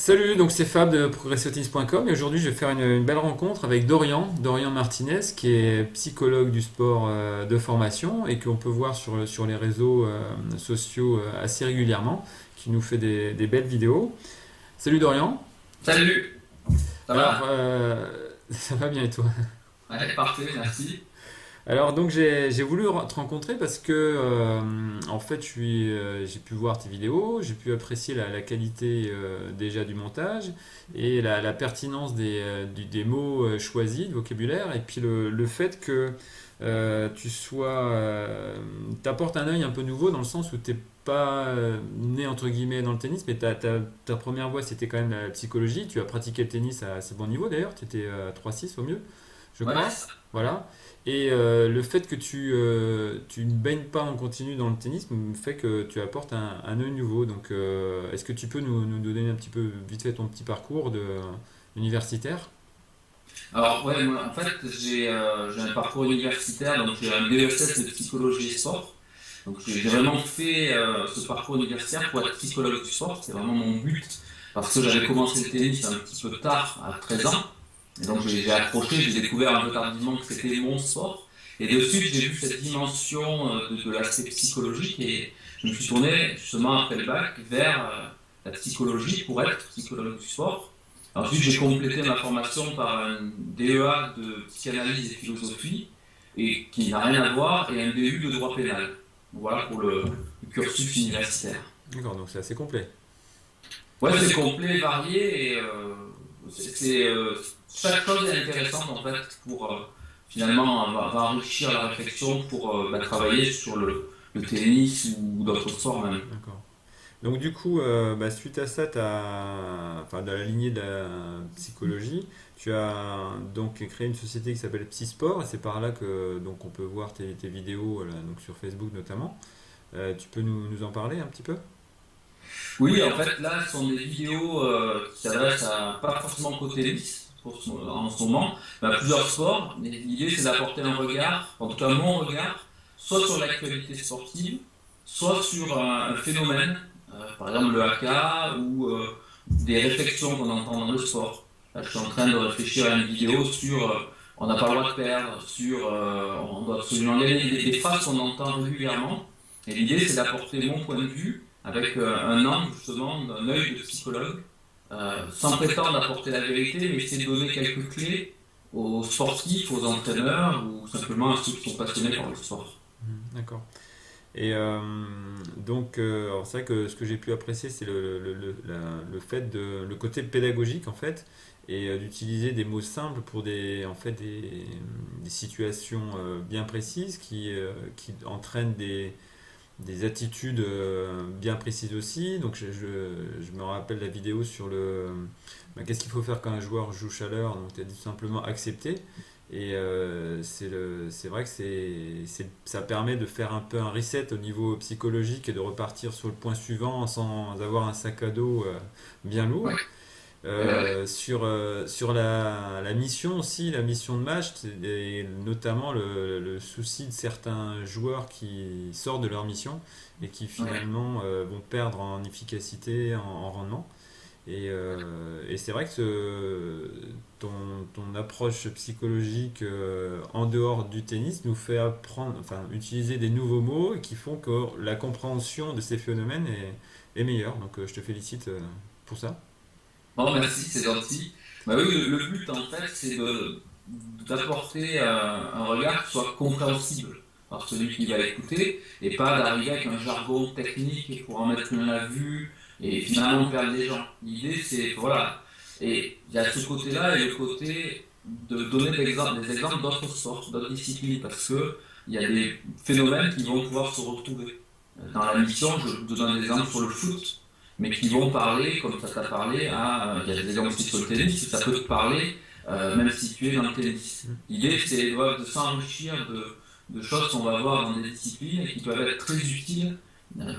Salut, donc c'est Fab de progressiotennis.com et aujourd'hui je vais faire une belle rencontre avec Dorian Martinez qui est psychologue du sport de formation et qu'on peut voir sur les réseaux sociaux assez régulièrement, qui nous fait des belles vidéos. Salut Dorian. Salut, ça Alors, va? ça va bien et toi? Ouais, parfait, merci. Alors donc j'ai voulu te rencontrer parce que en fait j'ai pu voir tes vidéos, j'ai pu apprécier la qualité déjà du montage et la pertinence des mots choisis, de vocabulaire, et puis le fait que t'apportes un œil un peu nouveau dans le sens où t'es pas né entre guillemets dans le tennis, mais ta première voie c'était quand même la psychologie. Tu as pratiqué le tennis à assez bon niveau d'ailleurs, tu étais à 3-6 au mieux, je Ouais, crois. Voilà. Et le fait que tu ne baignes pas en continu dans le tennis me fait que tu apportes un œil nouveau. Donc, est-ce que tu peux nous donner un petit peu vite fait ton petit parcours universitaire? alors ouais, moi, en fait, j'ai un parcours universitaire, donc j'ai un DESS de psychologie et sport. Donc j'ai vraiment fait ce parcours universitaire pour être psychologue du sport, c'est vraiment mon but, parce que j'avais commencé le tennis un petit peu tard, à 13 ans, et donc j'ai accroché, j'ai découvert un peu tardivement que c'était mon sport, et de suite j'ai vu cette dimension de l'aspect psychologique, et je me suis tourné justement après le bac vers la psychologie pour être psychologue du sport. Ensuite j'ai complété ma formation par un DEA de psychanalyse et philosophie, et qui n'a rien à voir, et un DU de droit pénal. Voilà pour le cursus universitaire. D'accord, donc c'est assez complet. Ouais, c'est complet, varié et chaque chose est intéressante en fait pour finalement va enrichir la réflexion pour travailler sur le tennis ou d'autres sports même. D'accord. Donc du coup, suite à ça, enfin, dans la lignée de la psychologie, tu as donc créé une société qui s'appelle Psysport et c'est par là que donc on peut voir tes vidéos là, donc sur Facebook notamment. Tu peux nous en parler un petit peu? Oui, en fait là ce sont des vidéos qui s'adressent à pas forcément qu'au tennis en ce moment, mais à plusieurs sports. Mais l'idée c'est d'apporter un regard, en tout cas mon regard, soit sur l'actualité sportive, soit sur un phénomène, par exemple le haka ou des réflexions qu'on entend dans le sport. Là, je suis en train de réfléchir à une vidéo sur on n'a pas le droit de perdre, sur on doit absolument gagner, des phrases qu'on entend régulièrement. Et l'idée, c'est d'apporter mon point de vue avec un angle justement d'un œil de psychologue, sans prétendre apporter la vérité, mais essayer de donner quelques clés aux sportifs, aux entraîneurs ou simplement à ceux qui sont passionnés par le sport. D'accord. Et donc, alors c'est vrai que ce que j'ai pu apprécier, c'est le fait le côté pédagogique en fait, et d'utiliser des mots simples pour en fait, des situations bien précises qui entraînent des attitudes bien précises aussi. Donc, je me rappelle la vidéo sur qu'est-ce qu'il faut faire quand un joueur joue chaleur. Donc, tu as dit tout simplement accepter. Et c'est vrai que ça permet de faire un peu un reset au niveau psychologique et de repartir sur le point suivant sans avoir un sac à dos bien Ouais. lourd. Ouais. Sur la mission aussi, la mission de match, et notamment le souci de certains joueurs qui sortent de leur mission et qui Ouais. finalement vont perdre en efficacité, en rendement. Et c'est vrai que ton approche psychologique en dehors du tennis nous fait apprendre, enfin, utiliser des nouveaux mots qui font que la compréhension de ces phénomènes est meilleure. Donc je te félicite pour ça. Bon, merci, c'est gentil. Bah oui, le but en fait, c'est d'apporter un regard qui soit compréhensible par celui qui va écouter et pas d'arriver avec un jargon technique pour en mettre plein la vue et finalement perdre les gens. L'idée, c'est voilà. Et il y a ce côté-là et le côté de donner des exemples d'autres sports, d'autres disciplines, parce que il y a des phénomènes qui vont pouvoir se retrouver. Dans la mission, je vous donne un exemple sur le foot, mais qui vont parler, comme ça t'a parlé, il y a des exemples aussi sur le tennis, ça peut te parler, même si tu es dans le tennis. L'idée, c'est de s'enrichir de choses qu'on va voir dans des disciplines et qui peuvent être très utiles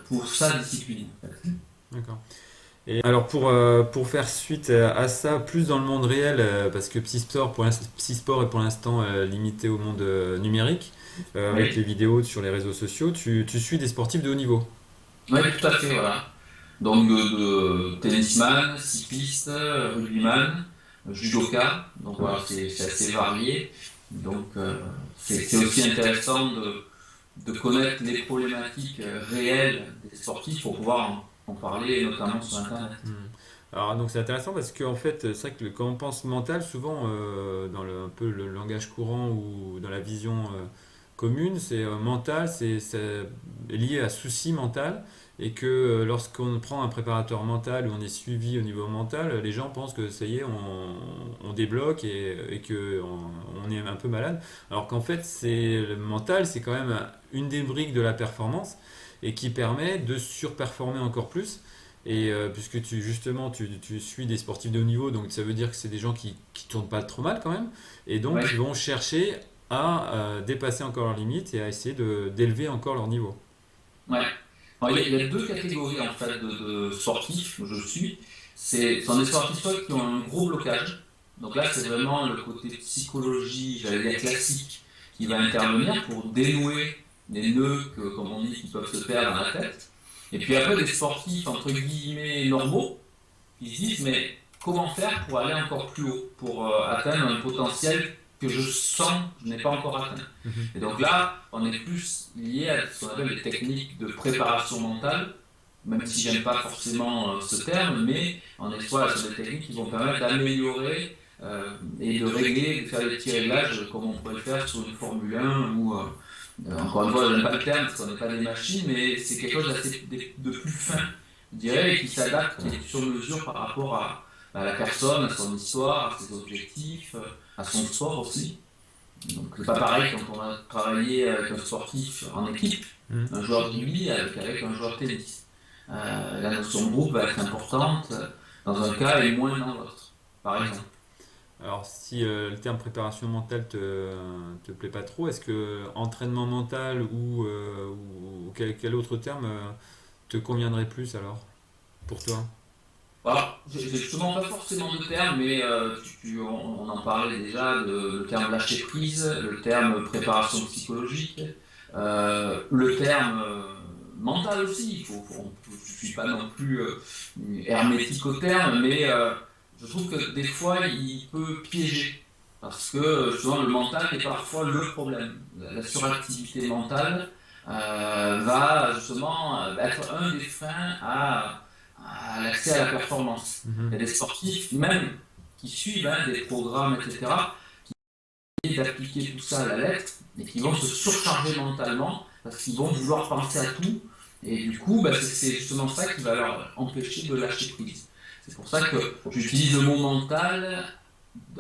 pour sa discipline. En fait. D'accord. Et alors pour faire suite à ça, plus dans le monde réel, parce que Psysport est pour l'instant limité au monde numérique, avec Oui, les vidéos sur les réseaux sociaux, tu suis des sportifs de haut niveau. oui, tout à fait, voilà. Donc de tennisman, cycliste, rugbyman, judoka. Donc voilà, c'est assez varié. Donc c'est aussi intéressant de connaître les problématiques réelles des sportifs pour pouvoir en parler, notamment sur Internet. Hmm. Alors, donc c'est intéressant parce qu'en fait, c'est vrai que quand on pense mental, souvent dans un peu le langage courant ou dans la vision commune, c'est mental, c'est lié à souci mental et que lorsqu'on prend un préparateur mental ou on est suivi au niveau mental, les gens pensent que ça y est, on débloque et que on est un peu malade. Alors qu'en fait, c'est le mental, c'est quand même une des briques de la performance et qui permet de surperformer encore plus. Et puisque justement tu suis des sportifs de haut niveau, donc ça veut dire que c'est des gens qui tournent pas trop mal quand même, et donc Ouais. qui vont chercher à dépasser encore leurs limites et à essayer d'élever encore leur niveau. Ouais. Alors, il y a deux catégories en fait de sportifs que je suis. Ce sont des sportifs soit qui ont un gros blocage. Donc là, c'est vraiment le côté psychologie, j'allais dire classique, qui va intervenir pour dénouer les nœuds que, comme on dit, qui peuvent se perdre dans la tête. Et puis après, des sportifs entre guillemets normaux, qui se disent mais comment faire pour aller encore plus haut, pour atteindre un potentiel que je sens que je n'ai pas encore atteint. Mhm. Et donc là, on est plus lié à ce qu'on appelle les techniques de préparation mentale, même si j'aime pas forcément ce terme, mais on est soit sur des techniques qui vont permettre d'améliorer et de régler, de faire des petits réglages comme on pourrait le faire sur une Formule 1 ou encore une fois, je n'aime pas le terme parce qu'on n'est pas des machines, mais c'est quelque chose de plus fin, je dirais, et qui s'adapte, qui est sur mesure par rapport à la personne, à son histoire, à ses objectifs, à son sport aussi. Donc c'est pas pareil quand on a travaillé avec un sportif en équipe, Mhm. un joueur de rugby avec un joueur de tennis. La notion de groupe va être importante dans un cas et moins dans l'autre, par exemple. Alors si le terme préparation mentale te plaît pas trop, est-ce que entraînement mental ou quel autre terme te conviendrait plus alors pour toi? Voilà, j'ai justement pas forcément de terme, mais on en parlait déjà, le terme lâcher prise, le terme préparation psychologique, le terme mental aussi. Je ne suis pas non plus hermétique au terme, mais je trouve que des fois il peut piéger. Parce que justement le mental est parfois le problème. La suractivité mentale va justement être un des freins à l'accès à la performance. Il y a Mhm. des sportifs, même qui suivent des programmes, etc., qui essaient d'appliquer tout ça à la lettre et qui vont se surcharger mentalement parce qu'ils vont vouloir penser à tout. Et du coup, c'est justement ça qui va leur empêcher de lâcher prise. C'est pour ça que j'utilise le mot mental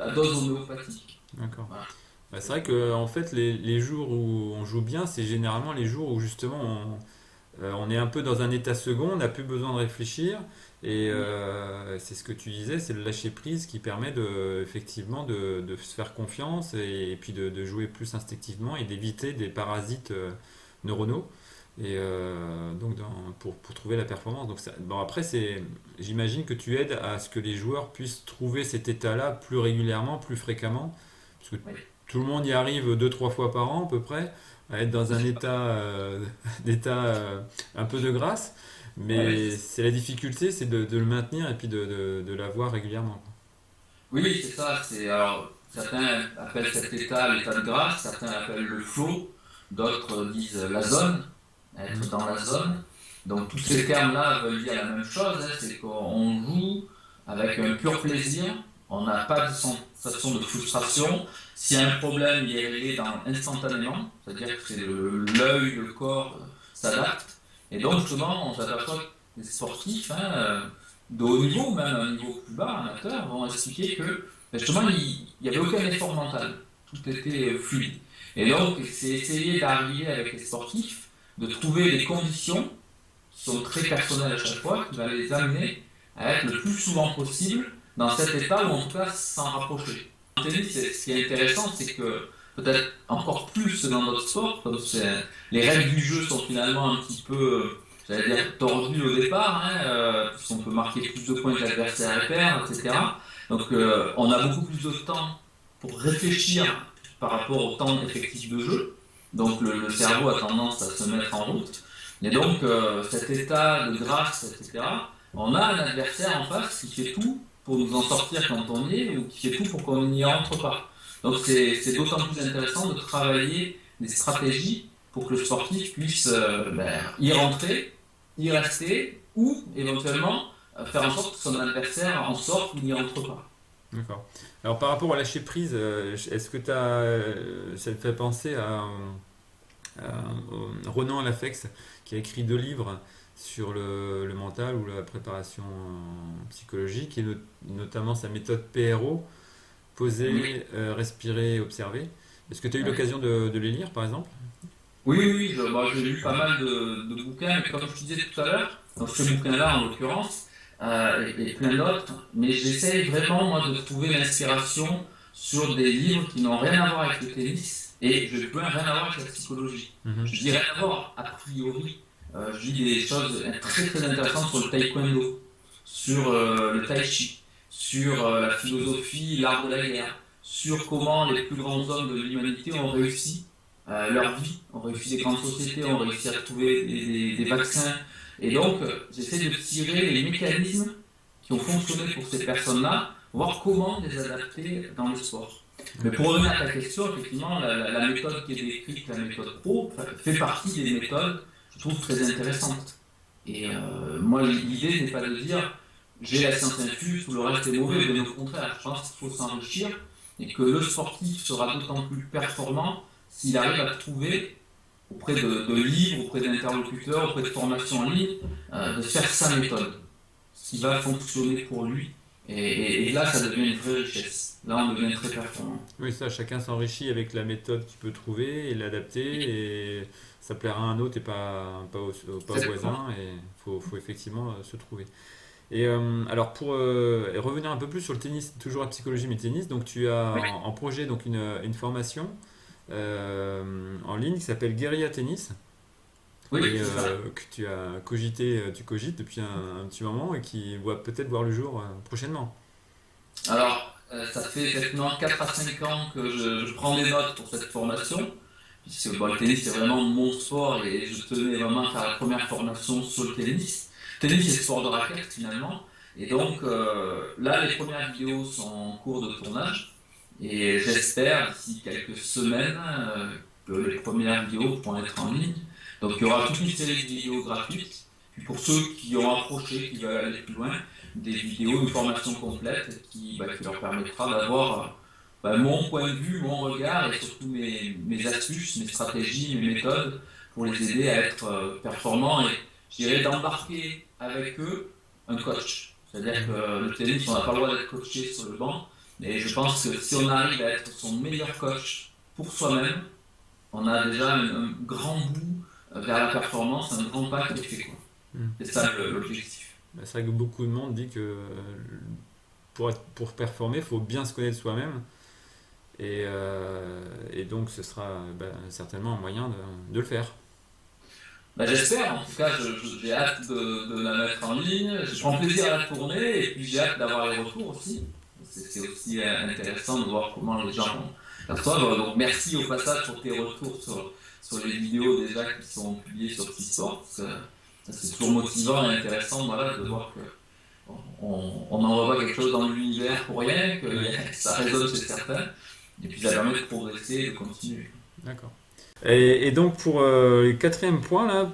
à dose homéopathique. D'accord. Voilà. Bah, c'est vrai que en fait les jours où on joue bien, c'est généralement les jours où justement on est un peu dans un état second, on n'a plus besoin de réfléchir et c'est ce que tu disais, c'est le lâcher prise qui permet effectivement de se faire confiance et puis de jouer plus instinctivement et d'éviter des parasites neuronaux et donc pour trouver la performance. Donc bon après j'imagine que tu aides à ce que les joueurs puissent trouver cet état-là plus régulièrement, plus fréquemment, parce que Oui, tout le monde y arrive deux, trois fois par an à peu près, à être dans un état, d'état un peu de grâce. ouais. Mais c'est la difficulté, c'est de le maintenir et puis de l'avoir régulièrement. Oui, c'est ça. Alors, certains appellent cet état l'état de grâce, certains l'appellent le flow, d'autres disent la zone, être Mhm. dans la zone. Donc tous ces termes-là veulent dire la même chose, c'est qu'on joue avec un pur plaisir, on n'a pas de sensation de frustration. S'il y a un problème, il est réglé instantanément, c'est-à-dire que l'œil, le corps s'adaptent. Et donc justement, on s'aperçoit que les sportifs, de haut niveau, même à un niveau plus bas, amateurs, vont expliquer que justement, il n'y avait aucun effort mental. Tout était fluide. Et donc, c'est essayer d'arriver avec les sportifs, de trouver des conditions qui sont très personnelles à chaque fois, qui va les amener à être le plus souvent possible dans cet état ou en tout cas s'en rapprocher. En tennis, ce qui est intéressant, c'est que peut-être encore plus que dans d'autres sports, comme les règles du jeu sont finalement un petit peu, j'allais dire, tordues au départ, puisqu'on peut marquer plus de points que l'adversaire et perdre, etc. Donc on a beaucoup plus de temps pour réfléchir par rapport au temps effectif de jeu. Donc le cerveau a tendance à se mettre en route. Et donc, cet état de grâce, etc., on a un adversaire en face qui fait tout pour nous en sortir quand on y est, ou qui fait tout pour qu'on n'y entre pas. Donc, c'est d'autant plus intéressant de travailler des stratégies pour que le sportif puisse y rentrer, y rester, ou éventuellement faire en sorte que son adversaire en sorte ou n'y entre pas. D'accord. Alors par rapport au lâcher prise, est-ce que ça te fait penser Ronan Lafex qui a écrit 2 livres sur le mental ou la préparation psychologique et notamment sa méthode PRO, Oui, poser, respirer, observer. Est-ce que tu as eu ouais. l'occasion de les lire par exemple? Oui, oui, oui, j'ai lu pas mal de bouquins, mais comme je te disais tout à l'heure, dans ce bouquin-là en l'occurrence, et plein d'autres, mais j'essaie vraiment moi de trouver l'inspiration sur des livres qui n'ont rien à voir avec le tennis, et je peux rien à voir avec la psychologie. Mhm. Je dis rien à voir, a priori. Je dis des choses très très intéressantes sur le taekwondo, sur le tai chi, sur la philosophie, l'art de la guerre, sur comment les plus grands hommes de l'humanité ont réussi leur vie, ont réussi des grandes sociétés, ont réussi à trouver des vaccins. Et donc, j'essaie de tirer les mécanismes qui ont fonctionné pour ces personnes-là, voir comment les adapter dans le sport. Mais pour revenir à ta question, effectivement, la méthode qui est décrite, la méthode pro, fait partie des méthodes, je trouve, très intéressantes. Et moi, l'idée n'est pas de dire j'ai la science infuse, tout le reste est mauvais, mais au contraire, je pense qu'il faut s'enrichir et que le sportif sera d'autant plus performant s'il arrive à trouver auprès de livres, auprès d'interlocuteurs, auprès de formations en ligne, de faire sa méthode, ce qui va fonctionner pour lui. Et là, ça devient une vraie richesse. Là, on devient très performant. Oui, ça, chacun s'enrichit avec la méthode qu'il peut trouver et l'adapter, et ça plaira à un autre et pas au voisin, et faut effectivement se trouver. Et alors pour revenir un peu plus sur le tennis, toujours la psychologie mais tennis, donc tu as Oui, en projet donc une formation en ligne qui s'appelle Guérilla Tennis oui, et c'est ça. que tu cogites depuis un petit moment et qui va peut-être voir le jour prochainement. Alors, ça fait maintenant 4 à 5 ans que je prends des notes pour cette formation, puisque bon, le tennis c'est vraiment mon sport et je tenais vraiment à faire la première formation sur le tennis. Le tennis c'est le sport de raquette finalement. Et donc là, les premières vidéos sont en cours de tournage et j'espère d'ici quelques semaines que les premières vidéos pourront être en ligne. Donc il y aura toute une série de vidéos gratuites. Puis pour ceux qui ont approché, qui veulent aller plus loin, des vidéos, une formation complète qui leur permettra d'avoir mon point de vue, mon regard et surtout mes astuces, mes stratégies, mes méthodes pour les aider à être performants et je dirais d'embarquer avec eux un coach. C'est-à-dire que le tennis, on n'a pas le droit d'être coaché sur le banc, mais je pense que si on arrive à être son meilleur coach pour soi-même, on a déjà un grand bout vers la performance, un grand pas qui est fait, quoi. Mm. C'est ça l'objectif. Bah, c'est vrai que beaucoup de monde dit que pour performer, il faut bien se connaître soi-même et donc ce sera certainement un moyen de le faire. J'espère, en tout cas, j'ai hâte de la mettre en ligne, je prends plaisir à la tourner et puis j'ai hâte d'avoir les retours aussi. C'est aussi intéressant de voir comment les gens perçoivent. Donc merci au passage pour tes retours sur les vidéos déjà qui sont publiées sur Sport. C'est toujours motivant et intéressant voilà, de voir qu'on envoie quelque chose dans l'univers pour rien, que ça résonne chez certains, et puis ça permet de progresser et de continuer. D'accord. Et donc pour le quatrième point là,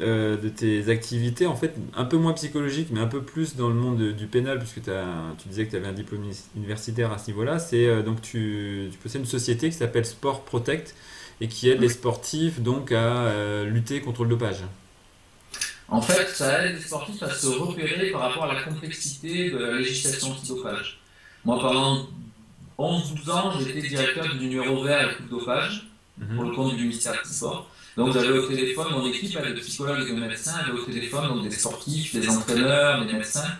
de tes activités, en fait un peu moins psychologique mais un peu plus dans le monde du pénal, puisque tu disais que tu avais un diplôme universitaire à ce niveau-là, c'est donc tu possèdes une société qui s'appelle Sport Protect et qui aide les sportifs donc à lutter contre le dopage. En fait, ça aide les sportifs à se repérer par rapport à la complexité de la législation antidopage. Moi, pendant 11-12 ans, j'étais directeur du numéro vert et dopage pour Mhm. le compte du ministère du Sport. Donc j'avais au téléphone mon équipe avec des psychologues et des médecins, avait au téléphone donc des sportifs, des entraîneurs, des médecins,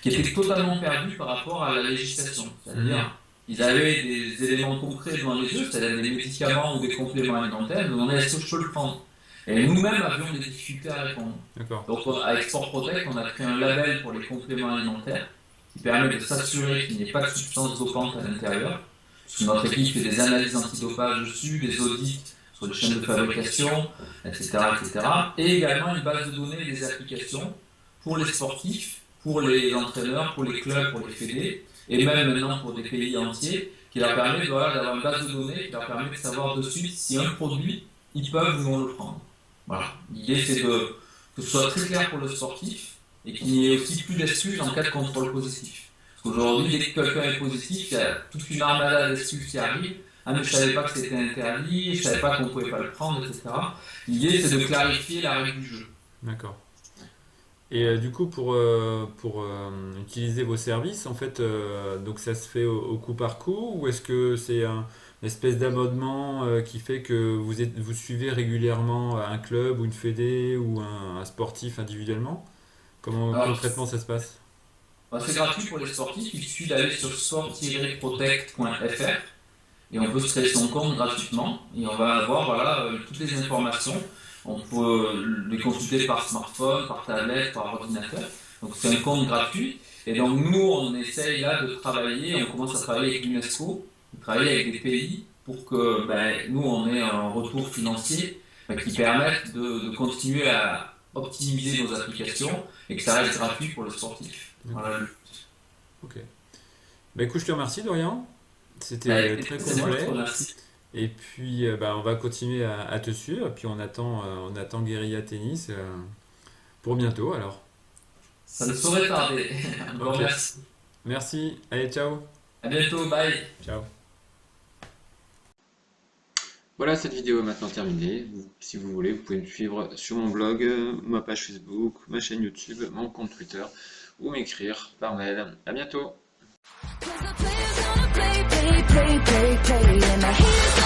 qui étaient totalement perdus par rapport à la législation. Mhm. C'est-à-dire, ils avaient des éléments concrets devant les yeux, c'est-à-dire des médicaments ou des compléments alimentaires, ils nous demandaient est-ce que je peux le prendre. Et nous-mêmes avions des difficultés à répondre. D'accord. Donc avec Sport Protect, on a créé un label pour les compléments alimentaires qui permet de s'assurer qu'il n'y ait pas de substances dopantes à l'intérieur. Notre équipe fait des analyses antidopage dessus, des audits sur les chaînes de fabrication, etc., etc. Et également une base de données des applications pour les sportifs, pour les entraîneurs, pour les clubs, pour les fédés, et même maintenant pour des pays entiers, qui leur permet voilà, d'avoir une base de données qui leur permet de savoir de suite si un produit, ils peuvent ou non le prendre. Voilà. L'idée, c'est que ce soit très clair pour le sportif et qu'il n'y ait aussi plus d'excuses en cas de contrôle positif. Parce qu'aujourd'hui, dès que quelqu'un est positif, il y a toute une armada d'excuses qui arrive. Ah, mais je savais pas que c'était interdit, je savais pas qu'on pouvait pas le prendre, etc. L'idée, c'est de clarifier la règle du jeu. D'accord. Et du coup, pour utiliser vos services, en fait, donc ça se fait au coup par coup, ou est-ce que c'est une espèce d'abonnement qui fait que vous suivez régulièrement un club ou une fédé ou un sportif individuellement? Comment Alors, concrètement ça se passe? c'est gratuit pour les sportifs, il suffit d'aller sur sport-protect.fr et on peut se créer son compte gratuitement et on va avoir voilà, toutes les informations. On peut les consulter par smartphone, par tablette, par ordinateur. Donc c'est un compte gratuit. Et donc nous, on essaye là de travailler, on commence à travailler avec l'UNESCO, de travailler avec des pays pour que nous, on ait un retour financier qui permette de continuer à optimiser nos applications et que ça reste gratuit pour le sportif. D'accord. Voilà. Ok. Bah écoute, je te remercie, Dorian. C'était très C'est moi qui te complet. remercie. Et puis, on va continuer à te suivre. Et puis, on attend Guérilla Tennis pour bientôt alors. Ça ne saurait tarder. Un grand Ok. merci. Merci. Allez, ciao. À bientôt, bye. Ciao. Voilà, cette vidéo est maintenant terminée. Si vous voulez, vous pouvez me suivre sur mon blog, ma page Facebook, ma chaîne YouTube, mon compte Twitter ou m'écrire par mail. À bientôt. Cause the players gonna play, and the haters